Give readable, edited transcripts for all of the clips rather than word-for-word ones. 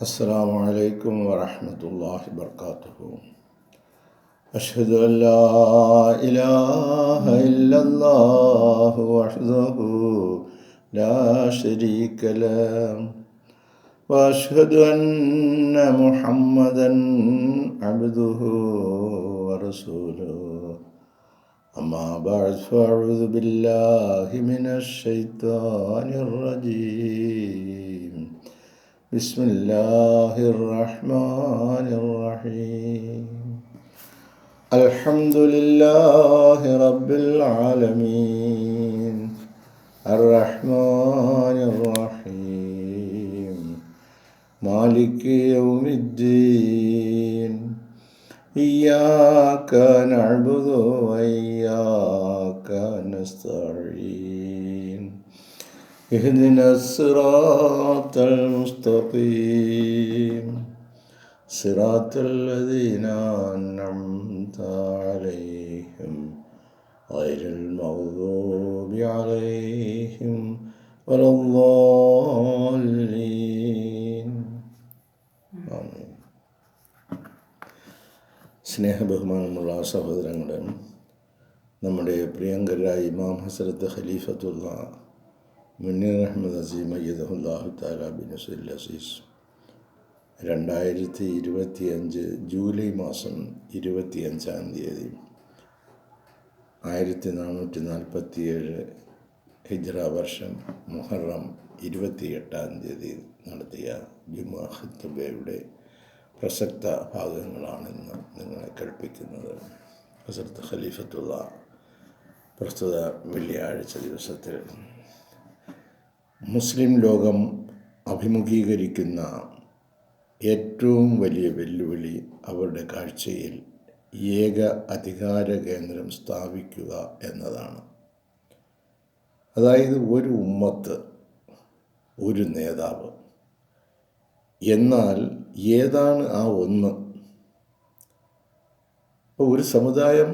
السلام عليكم ورحمة الله وبركاته. أشهد أن لا إله إلا الله وحده لا شريك له وأشهد أن محمدا عبده ورسوله. أما بعد فأعوذ بالله من الشيطان الرجيم. بسم الله الرحمن الرحيم. الحمد لله رب العالمين الرحمن الرحيم مالك يوم الدين. إياك نعبد وإياك نستعين. اهدنا الصراط المستقيم صراط الذين أنعمت عليهم غير المغضوب عليهم ولا الضالين. ആമീൻ. സ്നേഹബഹുമാനമുള്ള സഹോദരങ്ങളെ, നമ്മുടെ പ്രിയങ്കരായ ഇമാം ഹസ്രത്ത് ഖലീഫത്തുള്ള മുനീർ അഹമ്മദ് അസീം അയ്യദഹുല്ലാഹു തആല ബിൻ നസ്രിൽ അസീസ് 2025 ജൂലൈ മാസം 25-ാം തീയതി 1447 ഹിജ്റ വർഷം മുഹറം 28-ാം തീയതി നടത്തിയ ജുമുഅ ഖുത്ബയുടെ പ്രസക്ത ഭാഗങ്ങളാണിന്ന് നിങ്ങളെ കേൾപ്പിക്കുന്നത്. ഹസ്രത്ത് ഖലീഫത്തുള്ള പ്രസ്തുത വെള്ളിയാഴ്ച ദിവസത്തിൽ മുസ്ലിം ലോകം അഭിമുഖീകരിക്കുന്ന ഏറ്റവും വലിയ വെല്ലുവിളി അവരുടെ കാഴ്ചയിൽ ഏക അധികാര കേന്ദ്രം സ്ഥാപിക്കുക എന്നതാണ്. അതായത് ഒരു ഉമ്മത്ത്, ഒരു നേതാവ്. എന്നാൽ ഏതാണ് ആ ഒന്ന്? ഇപ്പോൾ ഒരു സമുദായം,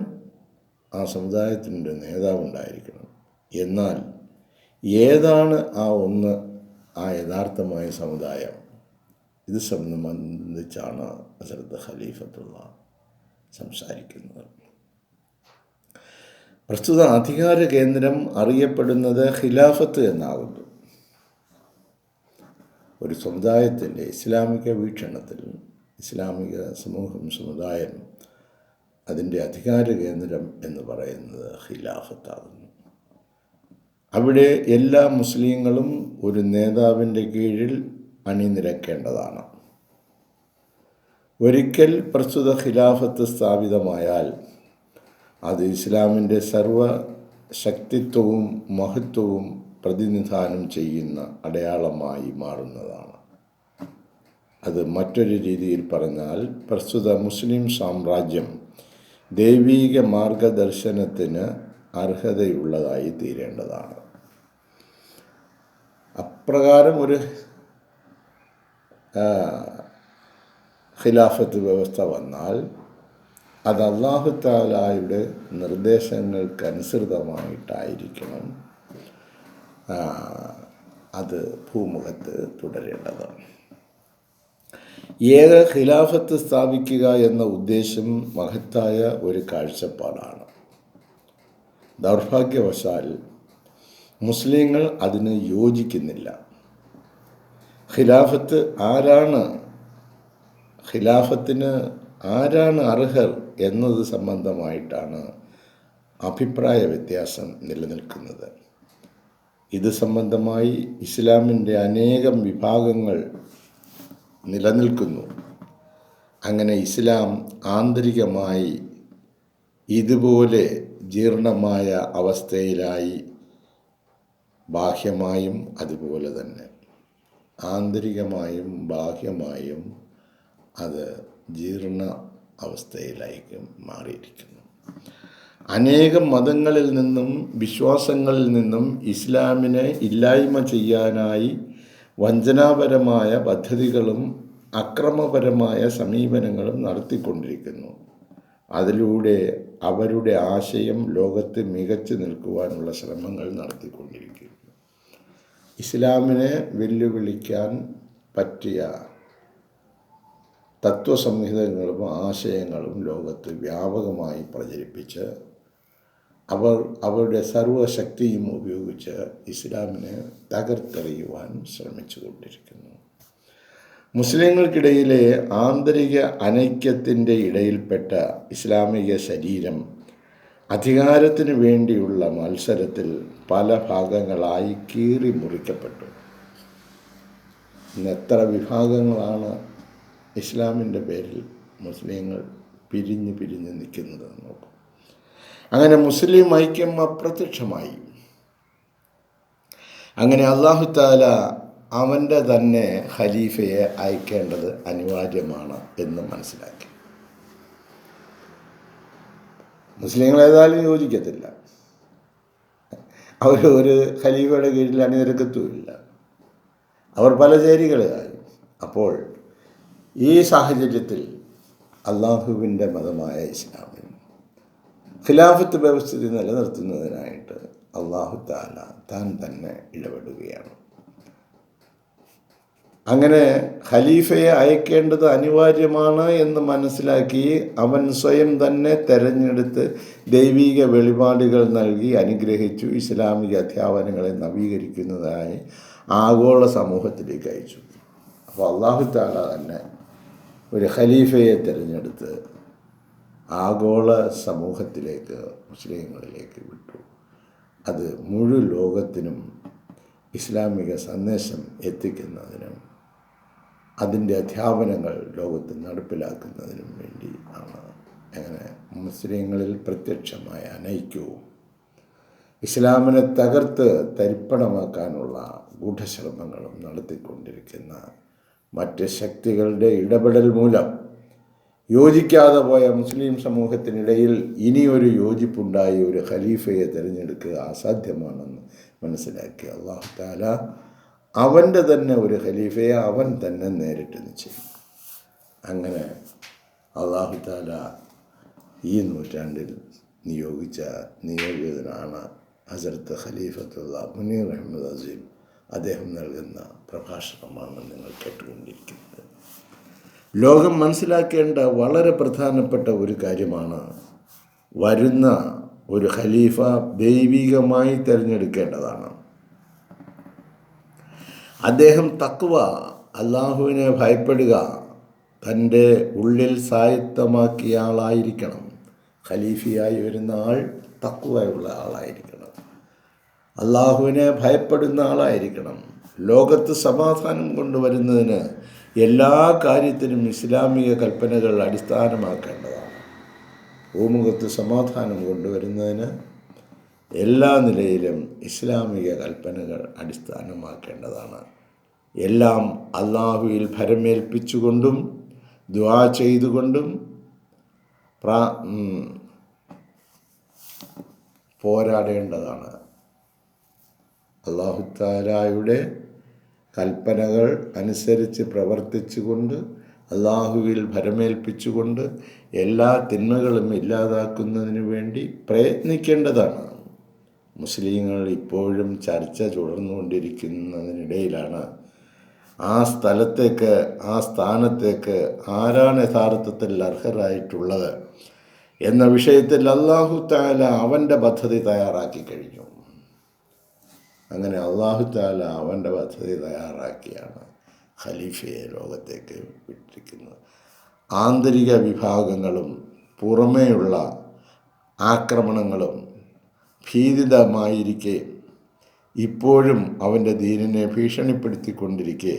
ആ സമുദായത്തിൻ്റെ നേതാവുണ്ടായിരിക്കണം. എന്നാൽ ഏതാണ് ആ ഒന്ന്, ആ യഥാർത്ഥമായ സമുദായം? ഇത് സംബന്ധിച്ചാണ് ഹസ്രത്ത് ഖലീഫത്തുള്ള സംസാരിക്കുന്നത്. പ്രസ്തുത അധികാര കേന്ദ്രം അറിയപ്പെടുന്നത് ഖിലാഫത്ത് എന്നാകുന്നു. ഒരു സമുദായത്തിൻ്റെ ഇസ്ലാമിക വീക്ഷണത്തിൽ ഇസ്ലാമിക സമുദായം അതിൻ്റെ അധികാര കേന്ദ്രം എന്ന് പറയുന്നത് ഖിലാഫത്താകുന്നു. അവിടെ എല്ലാ മുസ്ലിങ്ങളും ഒരു നേതാവിൻ്റെ കീഴിൽ അണിനിരക്കേണ്ടതാണ്. ഒരിക്കൽ പ്രസ്തുത ഖിലാഫത്ത് സ്ഥാപിതമായാൽ അത് ഇസ്ലാമിൻ്റെ സർവശക്തിത്വവും മഹത്വവും പ്രതിനിധാനം ചെയ്യുന്ന അടയാളമായി മാറുന്നതാണ്. അത് മറ്റൊരു രീതിയിൽ പറഞ്ഞാൽ പ്രസ്തുത മുസ്ലിം സാമ്രാജ്യം ദൈവീക മാർഗദർശനത്തിന് അർഹതയുള്ളതായി തീരേണ്ടതാണ്. അപ്രകാരം ഒരു ഖിലാഫത്ത് വ്യവസ്ഥ വന്നാൽ അത് അല്ലാഹു തആലയുടെ നിർദ്ദേശങ്ങൾക്കനുസൃതമായിട്ടായിരിക്കണം അത് ഭൂമുഖത്ത് തുടരേണ്ടതാണ്. ഏക ഖിലാഫത്ത് സ്ഥാപിക്കുക എന്ന ഉദ്ദേശം മഹത്തായ ഒരു കാഴ്ചപ്പാടാണ്. ദൗർഭാഗ്യവശാൽ മുസ്ലിങ്ങൾ അതിന് യോജിക്കുന്നില്ല. ഖിലാഫത്തിന് ആരാണ് അർഹർ എന്നത് സംബന്ധമായിട്ടാണ് അഭിപ്രായ വ്യത്യാസം നിലനിൽക്കുന്നത്. ഇത് സംബന്ധമായി ഇസ്ലാമിൻ്റെ അനേകം വിഭാഗങ്ങൾ നിലനിൽക്കുന്നു. അങ്ങനെ ഇസ്ലാം ആന്തരികമായി ഇതുപോലെ ജീർണമായ അവസ്ഥയിലായി, ബാഹ്യമായും അതുപോലെ തന്നെ ആന്തരികമായും ബാഹ്യമായും അത് ജീർണ അവസ്ഥയിലേക്ക് മാറിയിരിക്കുന്നു. അനേകം മതങ്ങളിൽ നിന്നും വിശ്വാസങ്ങളിൽ നിന്നും ഇസ്ലാമിനെ ഇല്ലായ്മ ചെയ്യാനായി വഞ്ചനാപരമായ പദ്ധതികളും അക്രമപരമായ സമീപനങ്ങളും നടത്തിക്കൊണ്ടിരിക്കുന്നു. അതിലൂടെ അവരുടെ ആശയം ലോകത്ത് മികച്ചു നിൽക്കുവാനുള്ള ശ്രമങ്ങൾ നടത്തിക്കൊണ്ടിരിക്കുന്നു. ഇസ്ലാമിനെ വെല്ലുവിളിക്കാൻ പറ്റിയ തത്വസംഹിതകളും ആശയങ്ങളും ലോകത്ത് വ്യാപകമായി പ്രചരിപ്പിച്ച് അവരുടെ സർവശക്തിയും ഉപയോഗിച്ച് ഇസ്ലാമിനെ തകർത്തെറിയുവാൻ ശ്രമിച്ചു കൊണ്ടിരിക്കുന്നു. മുസ്ലിങ്ങൾക്കിടയിലെ ആന്തരിക അനൈക്യത്തിൻ്റെ ഇടയിൽപ്പെട്ട ഇസ്ലാമിക ശരീരം അധികാരത്തിന് വേണ്ടിയുള്ള മത്സരത്തിൽ പല ഭാഗങ്ങളായി കീറി മുറിക്കപ്പെട്ടു. ഇന്ന് എത്ര വിഭാഗങ്ങളാണ് ഇസ്ലാമിൻ്റെ പേരിൽ മുസ്ലിങ്ങൾ പിരിഞ്ഞ് നിൽക്കുന്നത് നോക്കും. അങ്ങനെ മുസ്ലിം ഐക്യം അപ്രത്യക്ഷമായി. അങ്ങനെ അല്ലാഹു തആല അവൻ്റെ തന്നെ ഖലീഫയെ അയക്കേണ്ടത് അനിവാര്യമാണ് എന്ന് മനസ്സിലാക്കി. മുസ്ലിങ്ങൾ ഏതായാലും യോജിക്കത്തില്ല, അവർ ഒരു ഖലീഫയുടെ കീഴിൽ അണിനിരക്കത്തുമില്ല, അവർ പല ചേരികളായി. അപ്പോൾ ഈ സാഹചര്യത്തിൽ അള്ളാഹുവിൻ്റെ മതമായ ഇസ്ലാമിൽ ഖിലാഫത്ത് വ്യവസ്ഥിതി നിലനിർത്തുന്നതിനായിട്ട് അല്ലാഹു തആല താൻ തന്നെ ഇടപെടുകയാണ്. അങ്ങനെ ഖലീഫയെ അയക്കേണ്ടത് അനിവാര്യമാണ് എന്ന് മനസ്സിലാക്കി അവൻ സ്വയം തന്നെ തെരഞ്ഞെടുത്ത് ദൈവിക വെളിപാടുകൾ നൽകി അനുഗ്രഹിച്ചു. ഇസ്ലാമിക അധ്യാപനങ്ങളെ നവീകരിക്കുന്നതായി ആഗോള സമൂഹത്തിലേക്ക് അയച്ചു. അപ്പോൾ അല്ലാഹു തആല തന്നെ ഒരു ഖലീഫയെ തിരഞ്ഞെടുത്ത് ആഗോള സമൂഹത്തിലേക്ക്, മുസ്ലിങ്ങളിലേക്ക് വിട്ടു. അത് മുഴു ലോകത്തിനും ഇസ്ലാമിക സന്ദേശം എത്തിക്കുന്നതിനും അതിൻ്റെ അധ്യാപനങ്ങൾ ലോകത്ത് നടപ്പിലാക്കുന്നതിനും വേണ്ടി ആണ്. അങ്ങനെ മുസ്ലിങ്ങളിൽ പ്രത്യക്ഷമായ അനൈക്യവും ഇസ്ലാമിനെ തകർത്ത് തരിപ്പണമാക്കാനുള്ള ഗൂഢശ്രമങ്ങളും നടത്തിക്കൊണ്ടിരിക്കുന്ന മറ്റ് ശക്തികളുടെ ഇടപെടൽ മൂലം യോജിക്കാതെ പോയ മുസ്ലിം സമൂഹത്തിനിടയിൽ ഇനിയൊരു യോജിപ്പുണ്ടായി ഒരു ഖലീഫയെ തിരഞ്ഞെടുക്കുക അസാധ്യമാണെന്ന് മനസ്സിലാക്കി അല്ലാഹു തആല അവൻ്റെ തന്നെ ഒരു ഖലീഫയെ അവൻ തന്നെ നേരിട്ട് നിശ്ചയിക്കും. അങ്ങനെ അല്ലാഹു തആല ഈ നൂറ്റാണ്ടിൽ നിയോഗിതനാണ് ഹസ്രത്ത് ഖലീഫത്തുല്ലാ മുനീർ അഹമ്മദ് അസീം. അദ്ദേഹം നൽകുന്ന പ്രഭാഷണമാണ് നിങ്ങൾ കേട്ടുകൊണ്ടിരിക്കുന്നത്. ലോകം മനസ്സിലാക്കേണ്ട വളരെ പ്രധാനപ്പെട്ട ഒരു കാര്യമാണ്, വരുന്ന ഒരു ഖലീഫ ദൈവികമായി തിരഞ്ഞെടുക്കേണ്ടതാണ്. അദ്ദേഹം തഖ്വ, അള്ളാഹുവിനെ ഭയപ്പെടുക തൻ്റെ ഉള്ളിൽ സ്വായത്തമാക്കിയ ആളായിരിക്കണം. ഖലീഫയായി വരുന്ന ആൾ തഖ്വയുള്ള ആളായിരിക്കണം, അള്ളാഹുവിനെ ഭയപ്പെടുന്ന ആളായിരിക്കണം. ലോകത്ത് സമാധാനം കൊണ്ടുവരുന്നതിന് എല്ലാ കാര്യത്തിനും ഇസ്ലാമിക കൽപ്പനകൾ അടിസ്ഥാനമാക്കേണ്ടതാണ്. ഭൂമുഖത്ത് സമാധാനം കൊണ്ടുവരുന്നതിന് എല്ലാ നിലയിലും ഇസ്ലാമിക കൽപ്പനകൾ അടിസ്ഥാനമാക്കേണ്ടതാണ്. എല്ലാം അള്ളാഹുവിൽ ഭരമേൽപ്പിച്ചുകൊണ്ടും ദുആ ചെയ്തുകൊണ്ടും പോരാടേണ്ടതാണ്. അല്ലാഹു തആലയുടെ കൽപ്പനകൾ അനുസരിച്ച് പ്രവർത്തിച്ചുകൊണ്ട് അള്ളാഹുവിൽ ഭരമേൽപ്പിച്ചുകൊണ്ട് എല്ലാ തിന്മകളും ഇല്ലാതാക്കുന്നതിന് വേണ്ടി പ്രയത്നിക്കേണ്ടതാണ്. മുസ്ലിങ്ങൾ ഇപ്പോഴും ചർച്ച തുടർന്നുകൊണ്ടിരിക്കുന്നതിനിടയിലാണ് ആ സ്ഥാനത്തേക്ക് ആരാണ് യഥാർത്ഥത്തിൽ അർഹരായിട്ടുള്ളത് എന്ന വിഷയത്തിൽ അല്ലാഹു തആല അവൻ്റെ പദ്ധതി തയ്യാറാക്കി കഴിഞ്ഞു. അങ്ങനെ അല്ലാഹു തആല അവൻ്റെ പദ്ധതി തയ്യാറാക്കിയാണ് ഖലീഫയെ ലോകത്തേക്ക് വിട്ടിരിക്കുന്നത്. ആന്തരിക വിഭാഗങ്ങളും പുറമേയുള്ള ആക്രമണങ്ങളും ഭീതിതമായിരിക്കെ ഇപ്പോഴും അവൻ്റെ ദീനിനെ ഭീഷണിപ്പെടുത്തിക്കൊണ്ടിരിക്കെ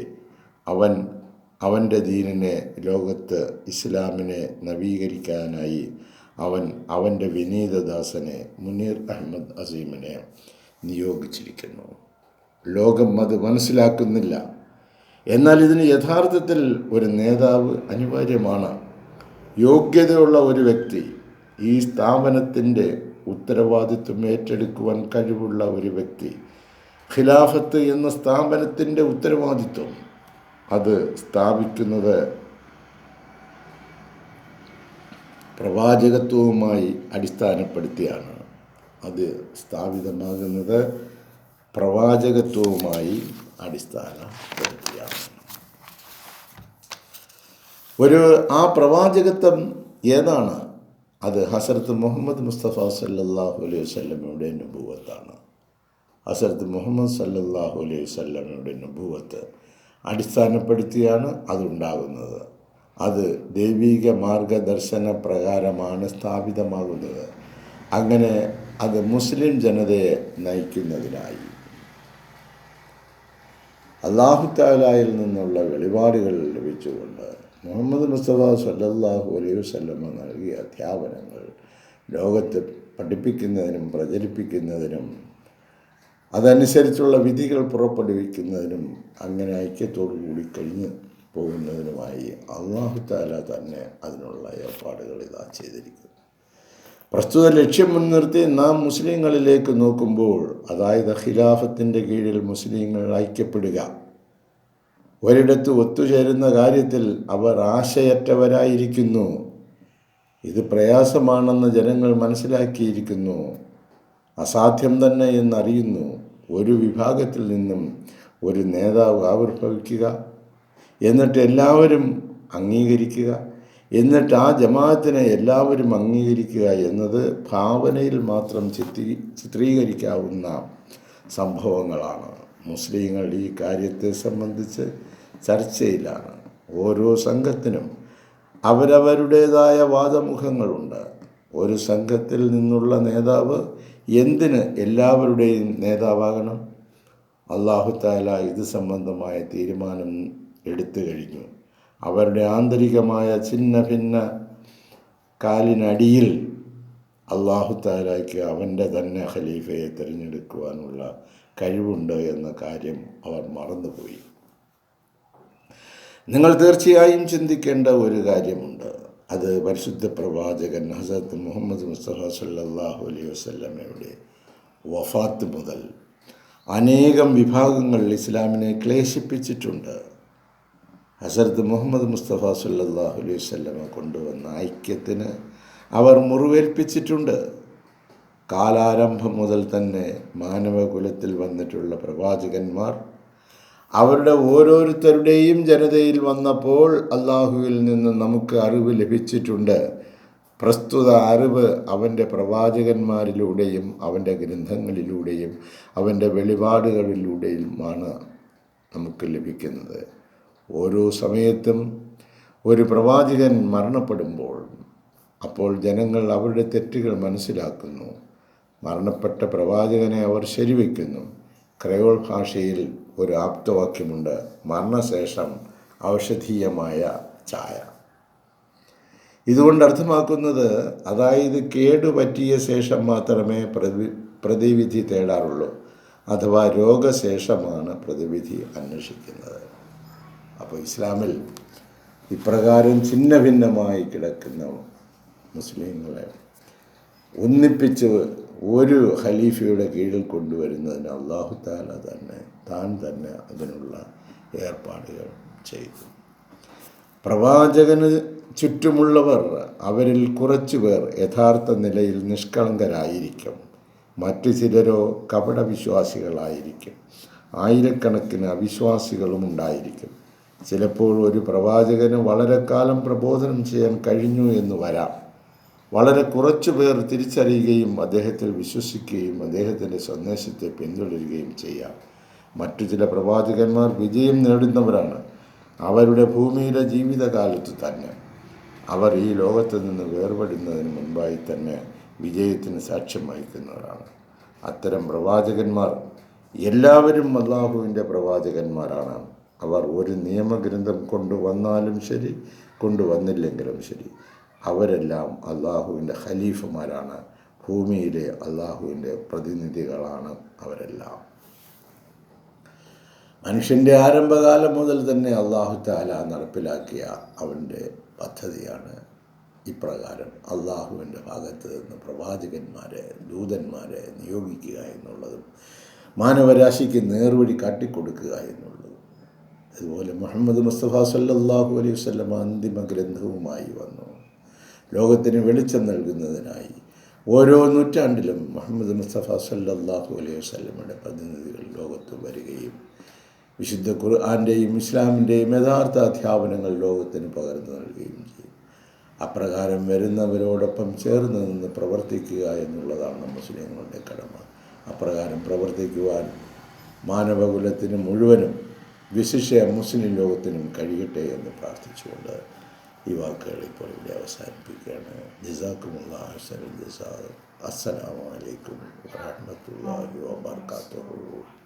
അവൻ്റെ ദീനിനെ, ലോകത്ത് ഇസ്ലാമിനെ നവീകരിക്കാനായി അവൻ്റെ വിനീതദാസനെ മുനീർ അഹമ്മദ് അസീമിനെ നിയോഗിച്ചിരിക്കുന്നു. ലോകം അത് മനസ്സിലാക്കുന്നില്ല. എന്നാൽ ഇതിന് യഥാർത്ഥത്തിൽ ഒരു നേതാവ് അനിവാര്യമാണ്. യോഗ്യതയുള്ള ഒരു വ്യക്തി, ഈ സ്ഥാപനത്തിൻ്റെ ഉത്തരവാദിത്വം ഏറ്റെടുക്കുവാൻ കഴിവുള്ള ഒരു വ്യക്തി, ഖിലാഫത്ത് എന്ന സ്ഥാപനത്തിൻ്റെ ഉത്തരവാദിത്വം അത് സ്ഥാപിക്കുന്നത് പ്രവാചകത്വവുമായി അടിസ്ഥാനപ്പെടുത്തിയാണ്. അത് സ്ഥാപിതമാകുന്നത് പ്രവാചകത്വവുമായി അടിസ്ഥാനപ്പെടുത്തിയാണ്. ആ പ്രവാചകത്വം ഏതാണ്? അത് ഹസ്രത്ത് മുഹമ്മദ് മുസ്തഫ സല്ലല്ലാഹു അലൈഹി വസല്ലമയുടെ നുബുവത്താണ്. ഹസ്രത്ത് മുഹമ്മദ് സല്ലല്ലാഹു അലൈഹി വസല്ലമയുടെ നുബുവത്ത് അടിസ്ഥാനപ്പെടുത്തിയാണ് അതുണ്ടാകുന്നത്. അത് ദൈവിക മാർഗദർശന പ്രകാരമാണ് സ്ഥാപിതമാകുന്നത്. അങ്ങനെ അത് മുസ്ലിം ജനതയെ നയിക്കുന്നതിനായി അല്ലാഹു തആലയിൽ നിന്നുള്ള വെളിപാടുകൾ ലഭിച്ചുകൊണ്ട് മുഹമ്മദ് മുസ്തഫ സല്ലല്ലാഹു അലൈഹി വസല്ലമ നൽകിയ അധ്യാപനങ്ങൾ ലോകത്ത് പഠിപ്പിക്കുന്നതിനും പ്രചരിപ്പിക്കുന്നതിനും അതനുസരിച്ചുള്ള വിധികൾ പുറപ്പെടുവിക്കുന്നതിനും അങ്ങനെ ഐക്യത്തോടു കൂടി കഴിഞ്ഞു പോകുന്നതിനുമായി അല്ലാഹു തആല തന്നെ അതിനുള്ള ഏർപ്പാടുകൾ ഇതാ ചെയ്തിരിക്കുന്നു. പ്രസ്തുത ലക്ഷ്യം മുൻനിർത്തി നാം മുസ്ലിങ്ങളിലേക്ക് നോക്കുമ്പോൾ, അതായത് ഖിലാഫത്തിൻ്റെ കീഴിൽ മുസ്ലിങ്ങൾ ഐക്യപ്പെടുക, ഒരിടത്ത് ഒത്തുചേരുന്ന കാര്യത്തിൽ അവർ ആശയറ്റവരായിരിക്കുന്നു. ഇത് പ്രയാസമാണെന്ന് ജനങ്ങൾ മനസ്സിലാക്കിയിരിക്കുന്നു, അസാധ്യം തന്നെ എന്നറിയുന്നു. ഒരു വിഭാഗത്തിൽ നിന്നും ഒരു നേതാവ് ആവിർഭവിക്കുക, എന്നിട്ട് എല്ലാവരും അംഗീകരിക്കുക, എന്നിട്ട് ആ ജമാഅത്തിനെ എല്ലാവരും അംഗീകരിക്കുക എന്നത് ഭാവനയിൽ മാത്രം ചിത്രീകരിക്കാവുന്ന സംഭവങ്ങളാണ്. മുസ്ലിങ്ങൾ ഈ കാര്യത്തെ സംബന്ധിച്ച് ചർച്ചയിലാണ്. ഓരോ സംഘത്തിനും അവരവരുടേതായ വാദമുഖങ്ങളുണ്ട്. ഒരു സംഘത്തിൽ നിന്നുള്ള നേതാവ് എന്തിന് എല്ലാവരുടെയും നേതാവാകണം? അല്ലാഹു തആല ഇത് സംബന്ധമായ തീരുമാനം എടുത്തു കഴിഞ്ഞു. അവരുടെ ആന്തരികമായ ഛിന്ന ഭിന്ന കാലിനടിയിൽ അല്ലാഹു തആലയ്ക്ക് അവൻ്റെ തന്നെ ഖലീഫയെ തിരഞ്ഞെടുക്കുവാനുള്ള കഴിവുണ്ട് എന്ന കാര്യം അവർ മറന്നുപോയി. നിങ്ങൾ തീർച്ചയായും ചിന്തിക്കേണ്ട ഒരു കാര്യമുണ്ട്. അത് പരിശുദ്ധ പ്രവാചകൻ ഹസ്രത്ത് മുഹമ്മദ് മുസ്തഫ സല്ലല്ലാഹു അലൈഹി വസല്ലമയുടെ വഫാത്ത് മുതൽ അനേകം വിഭാഗങ്ങൾ ഇസ്ലാമിനെ ക്ലേശിപ്പിച്ചിട്ടുണ്ട്. ഹസ്രത്ത് മുഹമ്മദ് മുസ്തഫ സല്ലല്ലാഹു അലൈഹി വസല്ലമ കൊണ്ടുവന്ന ഐക്യത്തിന് അവർ മുറിവേൽപ്പിച്ചിട്ടുണ്ട്. കാലാരംഭം മുതൽ തന്നെ മാനവകുലത്തിൽ വന്നിട്ടുള്ള പ്രവാചകന്മാർ അവരുടെ ഓരോരുത്തരുടെയും ജനതയിൽ വന്നപ്പോൾ അല്ലാഹുവിൽ നിന്ന് നമുക്ക് അറിവ് ലഭിച്ചിട്ടുണ്ട്. പ്രസ്തുത അറിവ് അവൻ്റെ പ്രവാചകന്മാരിലൂടെയും അവൻ്റെ ഗ്രന്ഥങ്ങളിലൂടെയും അവൻ്റെ വെളിപാടുകളിലൂടെയുമാണ് നമുക്ക് ലഭിക്കുന്നത്. ഓരോ സമയത്തും ഒരു പ്രവാചകൻ മരണപ്പെടുമ്പോൾ അപ്പോൾ ജനങ്ങൾ അവരുടെ തെറ്റുകൾ മനസ്സിലാക്കുന്നു. മരണപ്പെട്ട പ്രവാചകനെ അവർ ശരിവെക്കുന്നു. ക്രയോൾ ഭാഷയിൽ ഒരു ആപ്തവാക്യമുണ്ട്: മരണശേഷം ഔഷധീയമായ ചായ. ഇതുകൊണ്ട് അർത്ഥമാക്കുന്നത്, അതായത് കേടുപറ്റിയ ശേഷം മാത്രമേ പ്രതിവിധി തേടാറുള്ളൂ, അഥവാ രോഗശേഷമാണ് പ്രതിവിധി അന്വേഷിക്കുന്നത്. അപ്പോൾ ഇസ്ലാമിൽ ഇപ്രകാരം ഛിന്ന ഭിന്നമായി കിടക്കുന്ന മുസ്ലിങ്ങളെ ഒന്നിപ്പിച്ച് ഒരു ഖലീഫയുടെ കീഴിൽ കൊണ്ടുവരുന്നതിന് അല്ലാഹു തആല താൻ തന്നെ അതിനുള്ള ഏർപ്പാടുകൾ ചെയ്തു. പ്രവാചകന് ചുറ്റുമുള്ളവർ, അവരിൽ കുറച്ചു പേർ യഥാർത്ഥ നിലയിൽ നിഷ്കളങ്കരായിരിക്കും. മറ്റു ചിലരോ കപടവിശ്വാസികളായിരിക്കും. ആയിരക്കണക്കിന് അവിശ്വാസികളും ഉണ്ടായിരിക്കും. ചിലപ്പോൾ ഒരു പ്രവാചകന് വളരെ കാലം പ്രബോധനം ചെയ്യാൻ കഴിഞ്ഞു എന്ന് വരാം. വളരെ കുറച്ചു പേർ തിരിച്ചറിയുകയും അദ്ദേഹത്തിൽ വിശ്വസിക്കുകയും അദ്ദേഹത്തിൻ്റെ സന്ദേശത്തെ പിന്തുടരുകയും ചെയ്യാം. മറ്റു ചില പ്രവാചകന്മാർ വിജയം നേടുന്നവരാണ്. അവരുടെ ഭൂമിയിലെ ജീവിതകാലത്ത് തന്നെ അവർ ഈ ലോകത്ത് നിന്ന് വേർപെടുന്നതിന് മുൻപായി തന്നെ വിജയത്തിന് സാക്ഷ്യം വഹിക്കുന്നവരാണ്. അത്തരം പ്രവാചകന്മാർ എല്ലാവരും അല്ലാഹുവിൻ്റെ പ്രവാചകന്മാരാണ്. അവർ ഒരു നിയമഗ്രന്ഥം കൊണ്ടുവന്നാലും ശരി, കൊണ്ടുവന്നില്ലെങ്കിലും ശരി, അവരെല്ലാം അല്ലാഹുവിൻ്റെ ഖലീഫമാരാണ്. ഭൂമിയിലെ അല്ലാഹുവിൻ്റെ പ്രതിനിധികളാണ് അവരെല്ലാം. മനുഷ്യൻ്റെ ആരംഭകാലം മുതൽ തന്നെ അല്ലാഹു തആല നടപ്പിലാക്കിയ അവൻ്റെ പദ്ധതിയാണ് ഇപ്രകാരം അല്ലാഹുവിൻ്റെ ഭാഗത്ത് നിന്ന് പ്രവാചകന്മാരെ, ദൂതന്മാരെ നിയോഗിക്കുക എന്നുള്ളതും മാനവരാശിക്ക് നേർവഴി കാട്ടിക്കൊടുക്കുക എന്നുള്ളതും. അതുപോലെ മുഹമ്മദ് മുസ്തഫ സല്ലല്ലാഹു അലൈഹി വസല്ലമ അന്തിമ ഗ്രന്ഥവുമായി വന്നു. ലോകത്തിന് വെളിച്ചം നൽകുന്നതിനായി ഓരോ നൂറ്റാണ്ടിലും മുഹമ്മദ് മുസ്തഫ സല്ലല്ലാഹു അലൈഹി വസല്ലമയുടെ പ്രതിനിധികൾ ലോകത്ത് വരികയും വിശുദ്ധ ഖുർആൻ്റെയും ഇസ്ലാമിൻ്റെയും യഥാർത്ഥ അധ്യാപനങ്ങൾ ലോകത്തിന് പകർന്നു നൽകുകയും ചെയ്യും. അപ്രകാരം വരുന്നവരോടൊപ്പം ചേർന്ന് നിന്ന് പ്രവർത്തിക്കുക എന്നുള്ളതാണ് മുസ്ലിങ്ങളുടെ കടമ. അപ്രകാരം പ്രവർത്തിക്കുവാൻ മാനവകുലത്തിന് മുഴുവനും വിശിഷ്യ മുസ്ലിം ലോകത്തിനും കഴിയട്ടെ എന്ന് പ്രാർത്ഥിച്ചുകൊണ്ട് ഈ വാക്കുകൾ ഇപ്പോൾ ഇവിടെ അവസാനിപ്പിക്കുകയാണ്. ജസാക്കുമുല്ലാഹ് അഹ്സനൽ ജസാ. അസ്സലാമു അലൈക്കും വറഹ്മത്തുള്ളാഹി വബറകാതുഹു.